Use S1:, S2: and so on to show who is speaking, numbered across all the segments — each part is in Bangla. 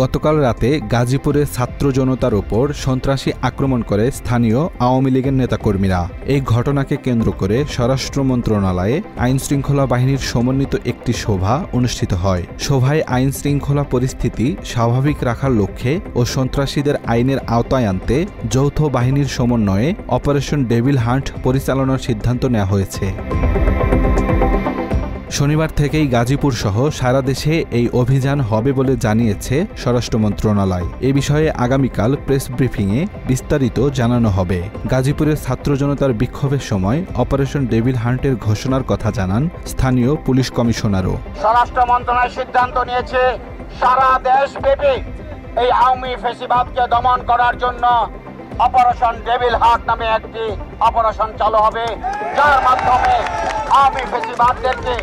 S1: গতকাল রাতে গাজীপুরে ছাত্র জনতার উপর সন্ত্রাসী আক্রমণ করে স্থানীয় আওয়ামী লীগের নেতাকর্মীরা। এই ঘটনাকে কেন্দ্র করে স্বরাষ্ট্র মন্ত্রণালয়ে আইনশৃঙ্খলা বাহিনীর সমন্বিত একটি সভা অনুষ্ঠিত হয়। সভায় আইনশৃঙ্খলা পরিস্থিতি স্বাভাবিক রাখার লক্ষ্যে ও সন্ত্রাসীদের আইনের আওতায় আনতে যৌথ বাহিনীর সমন্বয়ে অপারেশন ডেভিল হান্ট পরিচালনার সিদ্ধান্ত নেওয়া হয়েছে। শনিবার থেকেই গাজীপুর সহ সারা দেশে এই অভিযান হবে বলে জানিয়েছে স্বরাষ্ট্র মন্ত্রণালয়। এ বিষয়ে আগামীকাল প্রেস ব্রিফিংয়ে বিস্তারিত জানানো হবে। গাজীপুরের ছাত্র জনতার বিক্ষোভের সময় অপারেশন ডেভিল হান্টের ঘোষণার কথা জানান স্থানীয় পুলিশ কমিশনারও।
S2: স্বরাষ্ট্র মন্ত্রণালয় সিদ্ধান্ত নিয়েছে সারা দেশব্যাপী এই আওয়ামী ফ্যাসিবাদকে দমন করার জন্য অপারেশন ডেভিল হান্ট নামে একটি অপারেশন চালু হবে, যার মাধ্যমে আওয়ামী ফ্যাসিবাদদেরকে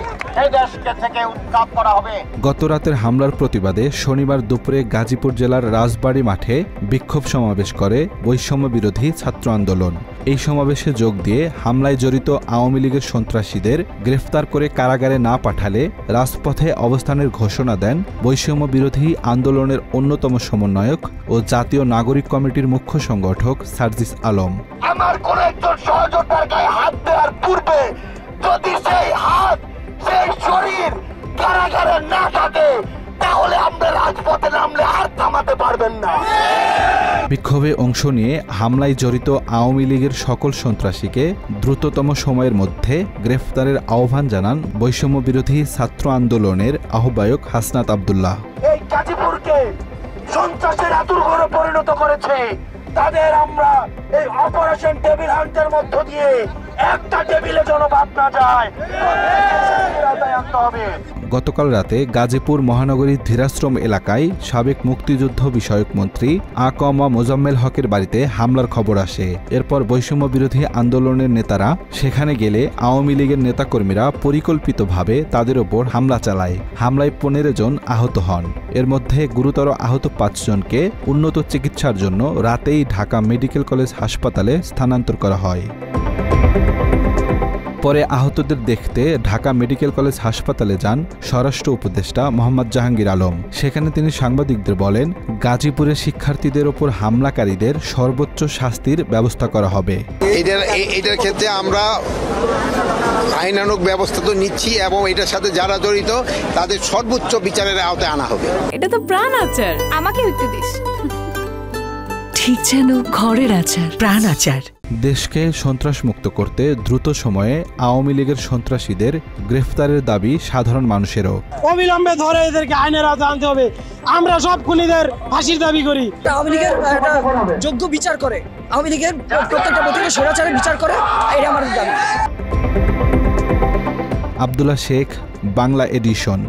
S2: এই দেশকে থেকে উৎখাত করা হবে।
S1: গত রাতের হামলার প্রতিবাদে শনিবার দুপুরে গাজীপুর জেলার রাজবাড়ী মাঠে বিক্ষোভ সমাবেশ করে বৈষম্য বিরোধী ছাত্র আন্দোলন। এই সমাবেশে যোগ দিয়ে হামলায় জড়িত আওয়ামী লীগের সন্ত্রাসীদের গ্রেফতার করে কারাগারে না পাঠালে রাজপথে অবস্থানের ঘোষণা দেন বৈষম্য বিরোধী আন্দোলনের অন্যতম সমন্বয়ক ও জাতীয় নাগরিক কমিটির মুখ্য সংগঠক সার্জিস আলম।
S2: আমার কোন একজন সহযোদ্ধার গায়ে হাত দেওয়ার পূর্বে যদি সেই হাত সেই শরীর কারাগারে না থাকে তাহলে আমরা রাজপথে নামলে আর থামাতে পারবেন না।
S1: বিক্ষোভে অংশ নিয়ে হামলায় জড়িত আওয়ামী লীগের সকল সন্ত্রাসীকে দ্রুততম সময়ের মধ্যে গ্রেফতারের আহ্বান জানান বৈষম্য বিরোধী ছাত্র আন্দোলনের আহ্বায়ক হাসনাত আব্দুল্লাহ।
S2: এই গাজীপুরকে সন্ত্রাসের আতুরঘরে পরিণত করেছে, তাদের আমরা এই অপারেশন ডেভিল হান্টের মধ্য দিয়ে একটা টেবিলে যেন বাদ না যায় আনতে হবে।
S1: গতকাল রাতে গাজীপুর মহানগরীর ধীরাশ্রম এলাকায় সাবেক মুক্তিযুদ্ধ বিষয়ক মন্ত্রী আ.ক.ম মোজাম্মেল হকের বাড়িতে হামলার খবর আসে। এরপর বৈষম্য বিরোধী আন্দোলনের নেতারা সেখানে গেলে আওয়ামী লীগের নেতাকর্মীরা পরিকল্পিতভাবে তাদের ওপর হামলা চালায়। হামলায় 15 জন আহত হন। এর মধ্যে গুরুতর আহত 5 জনকে উন্নত চিকিৎসার জন্য রাতেই ঢাকা মেডিকেল কলেজ হাসপাতালে স্থানান্তর করা হয়। পরে আহতদের দেখতে ঢাকা মেডিকেল কলেজ হাসপাতালে যান স্বরাষ্ট্র উপদেষ্টা মোহাম্মদ জাহাঙ্গীর আলম। সেখানে তিনি সাংবাদিকদের বলেন, গাজীপুরের শিক্ষার্থীদের ওপর হামলাকারীদের সর্বোচ্চ শাস্তির ব্যবস্থা করা হবে।
S3: এটার ক্ষেত্রে আমরা আইনানুগ ব্যবস্থা তো নিচ্ছি এবং এটার সাথে যারা জড়িত তাদের সর্বোচ্চ বিচারের আওতায় আনা হবে।
S4: এটা তো প্রাণ আচার, আমাকে একটু দিস।
S5: ঠিক যেন ঘরের আচার, প্রাণ আচার।
S1: দেশকে সন্ত্রাসমুক্ত করতে দ্রুত সময়ে আওয়ামী লীগের সন্ত্রাসীদের গ্রেফতারের দাবি সাধারণ মানুষেরও।
S6: অবিলম্বে ধরে এদেরকে আইনের আওতায় আনতে হবে। আমরা সব খুনিদের ফাঁসির দাবি করি।
S7: আওয়ামী লীগের যোগ্য বিচার করে, আওয়ামী লীগের প্রত্যেকটা ব্যক্তিকে স্বৈরাচারের বিচার করে, এটা আমার দাবি।
S1: আব্দুল্লাহ শেখ, বাংলা এডিশন।